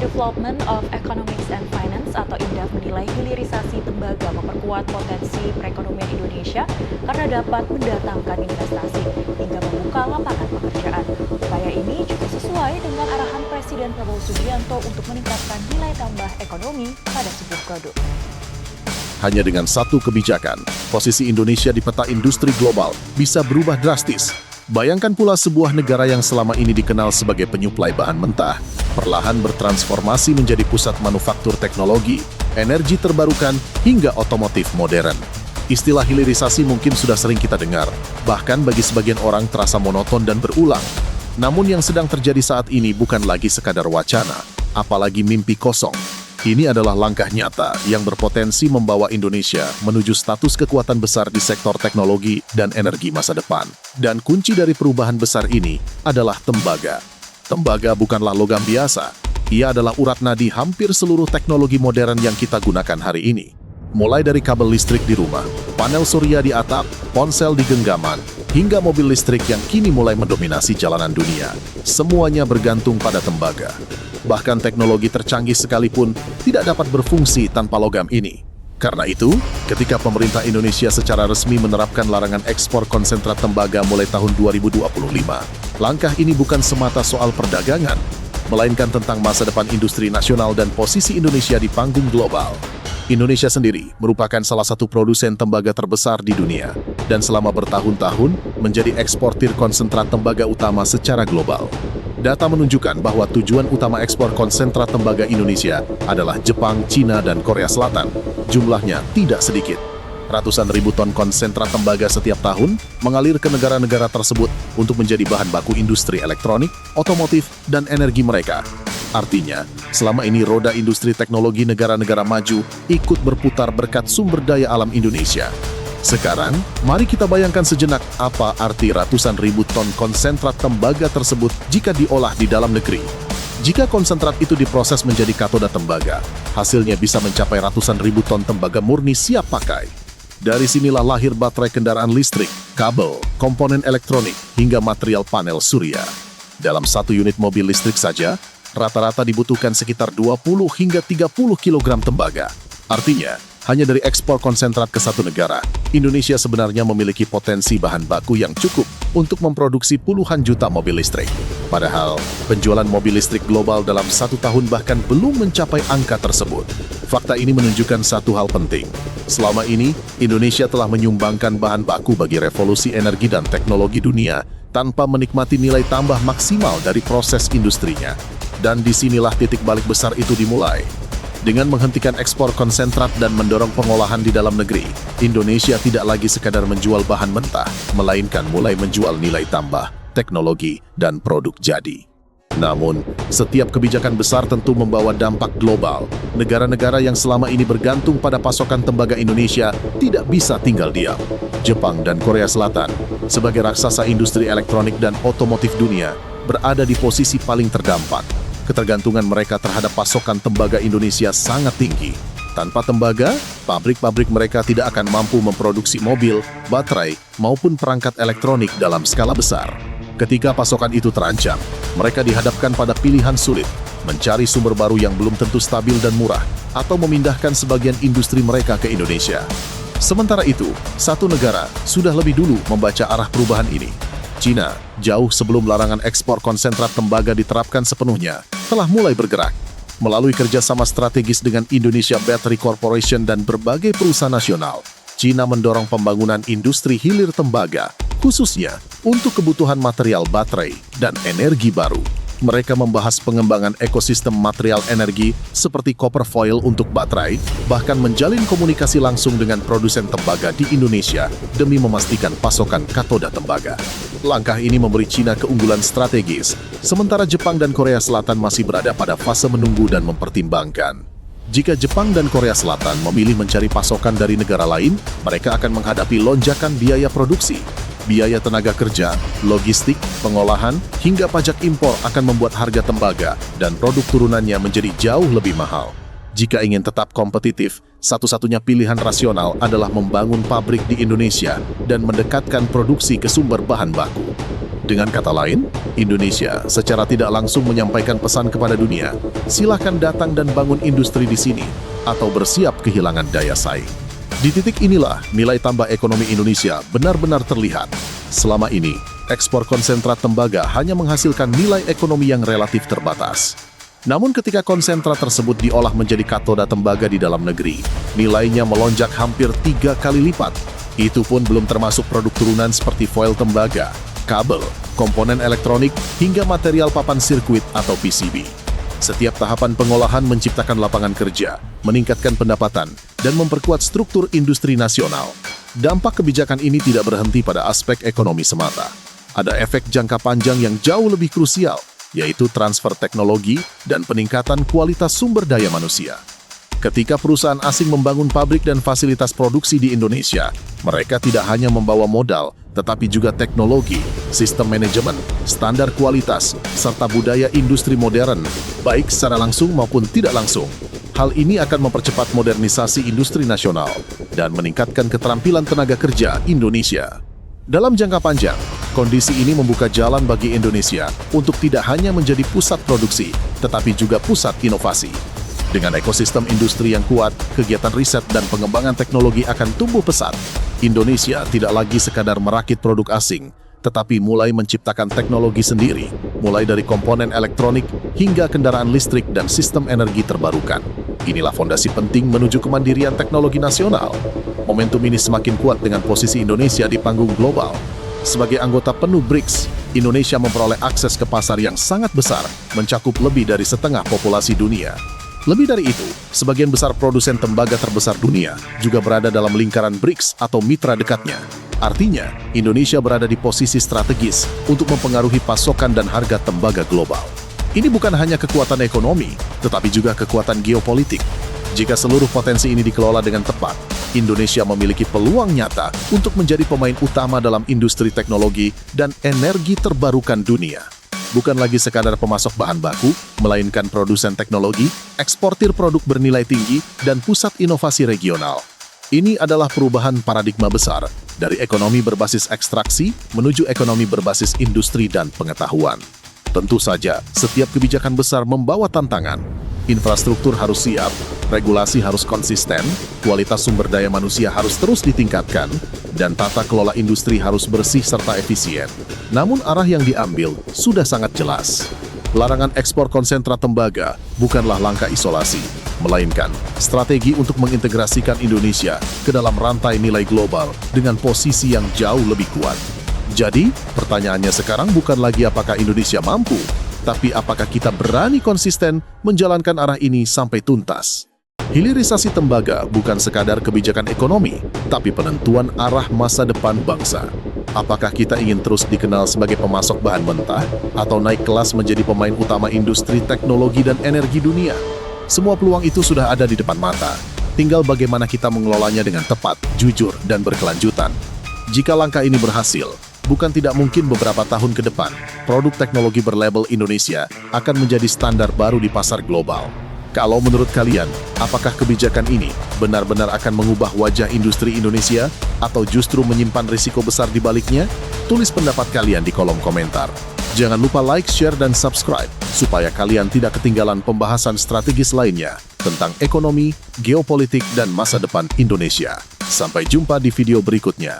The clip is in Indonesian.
Development of Economics and Finance atau INDEF menilai hilirisasi tembaga memperkuat potensi perekonomian Indonesia karena dapat mendatangkan investasi hingga membuka lapangan pekerjaan. Upaya ini juga sesuai dengan arahan Presiden Prabowo Subianto untuk meningkatkan nilai tambah ekonomi pada sebuah produk. Hanya dengan satu kebijakan, posisi Indonesia di peta industri global bisa berubah drastis. Bayangkan pula sebuah negara yang selama ini dikenal sebagai penyuplai bahan mentah, perlahan bertransformasi menjadi pusat manufaktur teknologi, energi terbarukan, hingga otomotif modern. Istilah hilirisasi mungkin sudah sering kita dengar, bahkan bagi sebagian orang terasa monoton dan berulang. Namun yang sedang terjadi saat ini bukan lagi sekadar wacana, apalagi mimpi kosong. Ini adalah langkah nyata yang berpotensi membawa Indonesia menuju status kekuatan besar di sektor teknologi dan energi masa depan. Dan kunci dari perubahan besar ini adalah tembaga. Tembaga bukanlah logam biasa. Ia adalah urat nadi hampir seluruh teknologi modern yang kita gunakan hari ini. Mulai dari kabel listrik di rumah, panel surya di atap, ponsel di genggaman, hingga mobil listrik yang kini mulai mendominasi jalanan dunia. Semuanya bergantung pada tembaga. Bahkan teknologi tercanggih sekalipun tidak dapat berfungsi tanpa logam ini. Karena itu, ketika pemerintah Indonesia secara resmi menerapkan larangan ekspor konsentrat tembaga mulai tahun 2025, langkah ini bukan semata soal perdagangan, melainkan tentang masa depan industri nasional dan posisi Indonesia di panggung global. Indonesia sendiri merupakan salah satu produsen tembaga terbesar di dunia, dan selama bertahun-tahun menjadi eksportir konsentrat tembaga utama secara global. Data menunjukkan bahwa tujuan utama ekspor konsentrat tembaga Indonesia adalah Jepang, Cina, dan Korea Selatan. Jumlahnya tidak sedikit. Ratusan ribu ton konsentrat tembaga setiap tahun mengalir ke negara-negara tersebut untuk menjadi bahan baku industri elektronik, otomotif, dan energi mereka. Artinya, selama ini roda industri teknologi negara-negara maju ikut berputar berkat sumber daya alam Indonesia. Sekarang, mari kita bayangkan sejenak apa arti ratusan ribu ton konsentrat tembaga tersebut jika diolah di dalam negeri. Jika konsentrat itu diproses menjadi katoda tembaga, hasilnya bisa mencapai ratusan ribu ton tembaga murni siap pakai. Dari sinilah lahir baterai kendaraan listrik, kabel, komponen elektronik, hingga material panel surya. Dalam satu unit mobil listrik saja, rata-rata dibutuhkan sekitar 20 hingga 30 kg tembaga. Artinya, hanya dari ekspor konsentrat ke satu negara, Indonesia sebenarnya memiliki potensi bahan baku yang cukup untuk memproduksi puluhan juta mobil listrik. Padahal, penjualan mobil listrik global dalam satu tahun bahkan belum mencapai angka tersebut. Fakta ini menunjukkan satu hal penting. Selama ini, Indonesia telah menyumbangkan bahan baku bagi revolusi energi dan teknologi dunia tanpa menikmati nilai tambah maksimal dari proses industrinya. Dan disinilah titik balik besar itu dimulai. Dengan menghentikan ekspor konsentrat dan mendorong pengolahan di dalam negeri, Indonesia tidak lagi sekadar menjual bahan mentah, melainkan mulai menjual nilai tambah, teknologi, dan produk jadi. Namun, setiap kebijakan besar tentu membawa dampak global. Negara-negara yang selama ini bergantung pada pasokan tembaga Indonesia tidak bisa tinggal diam. Jepang dan Korea Selatan, sebagai raksasa industri elektronik dan otomotif dunia, berada di posisi paling terdampak. Ketergantungan mereka terhadap pasokan tembaga Indonesia sangat tinggi. Tanpa tembaga, pabrik-pabrik mereka tidak akan mampu memproduksi mobil, baterai, maupun perangkat elektronik dalam skala besar. Ketika pasokan itu terancam, mereka dihadapkan pada pilihan sulit, mencari sumber baru yang belum tentu stabil dan murah, atau memindahkan sebagian industri mereka ke Indonesia. Sementara itu, satu negara sudah lebih dulu membaca arah perubahan ini. Cina, jauh sebelum larangan ekspor konsentrat tembaga diterapkan sepenuhnya, telah mulai bergerak. Melalui kerjasama strategis dengan Indonesia Battery Corporation dan berbagai perusahaan nasional, Cina mendorong pembangunan industri hilir tembaga, khususnya untuk kebutuhan material baterai dan energi baru. Mereka membahas pengembangan ekosistem material energi seperti copper foil untuk baterai, bahkan menjalin komunikasi langsung dengan produsen tembaga di Indonesia demi memastikan pasokan katoda tembaga. Langkah ini memberi Cina keunggulan strategis, sementara Jepang dan Korea Selatan masih berada pada fase menunggu dan mempertimbangkan. Jika Jepang dan Korea Selatan memilih mencari pasokan dari negara lain, mereka akan menghadapi lonjakan biaya produksi. Biaya tenaga kerja, logistik, pengolahan, hingga pajak impor akan membuat harga tembaga dan produk turunannya menjadi jauh lebih mahal. Jika ingin tetap kompetitif, satu-satunya pilihan rasional adalah membangun pabrik di Indonesia dan mendekatkan produksi ke sumber bahan baku. Dengan kata lain, Indonesia secara tidak langsung menyampaikan pesan kepada dunia, silakan datang dan bangun industri di sini, atau bersiap kehilangan daya saing. Di titik inilah nilai tambah ekonomi Indonesia benar-benar terlihat. Selama ini, ekspor konsentrat tembaga hanya menghasilkan nilai ekonomi yang relatif terbatas. Namun ketika konsentrat tersebut diolah menjadi katoda tembaga di dalam negeri, nilainya melonjak hampir 3 kali lipat. Itu pun belum termasuk produk turunan seperti foil tembaga, kabel, komponen elektronik, hingga material papan sirkuit atau PCB. Setiap tahapan pengolahan menciptakan lapangan kerja, meningkatkan pendapatan, dan memperkuat struktur industri nasional. Dampak kebijakan ini tidak berhenti pada aspek ekonomi semata. Ada efek jangka panjang yang jauh lebih krusial, yaitu transfer teknologi dan peningkatan kualitas sumber daya manusia. Ketika perusahaan asing membangun pabrik dan fasilitas produksi di Indonesia, mereka tidak hanya membawa modal, tetapi juga teknologi, sistem manajemen, standar kualitas, serta budaya industri modern, baik secara langsung maupun tidak langsung. Hal ini akan mempercepat modernisasi industri nasional dan meningkatkan keterampilan tenaga kerja Indonesia. Dalam jangka panjang, kondisi ini membuka jalan bagi Indonesia untuk tidak hanya menjadi pusat produksi, tetapi juga pusat inovasi. Dengan ekosistem industri yang kuat, kegiatan riset dan pengembangan teknologi akan tumbuh pesat. Indonesia tidak lagi sekadar merakit produk asing, tetapi mulai menciptakan teknologi sendiri, mulai dari komponen elektronik hingga kendaraan listrik dan sistem energi terbarukan. Inilah fondasi penting menuju kemandirian teknologi nasional. Momentum ini semakin kuat dengan posisi Indonesia di panggung global. Sebagai anggota penuh BRICS, Indonesia memperoleh akses ke pasar yang sangat besar, mencakup lebih dari setengah populasi dunia. Lebih dari itu, sebagian besar produsen tembaga terbesar dunia juga berada dalam lingkaran BRICS atau mitra dekatnya. Artinya, Indonesia berada di posisi strategis untuk mempengaruhi pasokan dan harga tembaga global. Ini bukan hanya kekuatan ekonomi, tetapi juga kekuatan geopolitik. Jika seluruh potensi ini dikelola dengan tepat, Indonesia memiliki peluang nyata untuk menjadi pemain utama dalam industri teknologi dan energi terbarukan dunia. Bukan lagi sekadar pemasok bahan baku, melainkan produsen teknologi, eksportir produk bernilai tinggi, dan pusat inovasi regional. Ini adalah perubahan paradigma besar dari ekonomi berbasis ekstraksi menuju ekonomi berbasis industri dan pengetahuan. Tentu saja, setiap kebijakan besar membawa tantangan. Infrastruktur harus siap, regulasi harus konsisten, kualitas sumber daya manusia harus terus ditingkatkan, dan tata kelola industri harus bersih serta efisien. Namun arah yang diambil sudah sangat jelas. Larangan ekspor konsentrat tembaga bukanlah langkah isolasi, melainkan strategi untuk mengintegrasikan Indonesia ke dalam rantai nilai global dengan posisi yang jauh lebih kuat. Jadi, pertanyaannya sekarang bukan lagi apakah Indonesia mampu, tapi apakah kita berani konsisten menjalankan arah ini sampai tuntas. Hilirisasi tembaga bukan sekadar kebijakan ekonomi, tapi penentuan arah masa depan bangsa. Apakah kita ingin terus dikenal sebagai pemasok bahan mentah, atau naik kelas menjadi pemain utama industri teknologi dan energi dunia? Semua peluang itu sudah ada di depan mata. Tinggal bagaimana kita mengelolanya dengan tepat, jujur, dan berkelanjutan. Jika langkah ini berhasil, bukan tidak mungkin beberapa tahun ke depan, produk teknologi berlabel Indonesia akan menjadi standar baru di pasar global. Kalau menurut kalian, apakah kebijakan ini benar-benar akan mengubah wajah industri Indonesia atau justru menyimpan risiko besar di baliknya? Tulis pendapat kalian di kolom komentar. Jangan lupa like, share, dan subscribe supaya kalian tidak ketinggalan pembahasan strategis lainnya tentang ekonomi, geopolitik, dan masa depan Indonesia. Sampai jumpa di video berikutnya.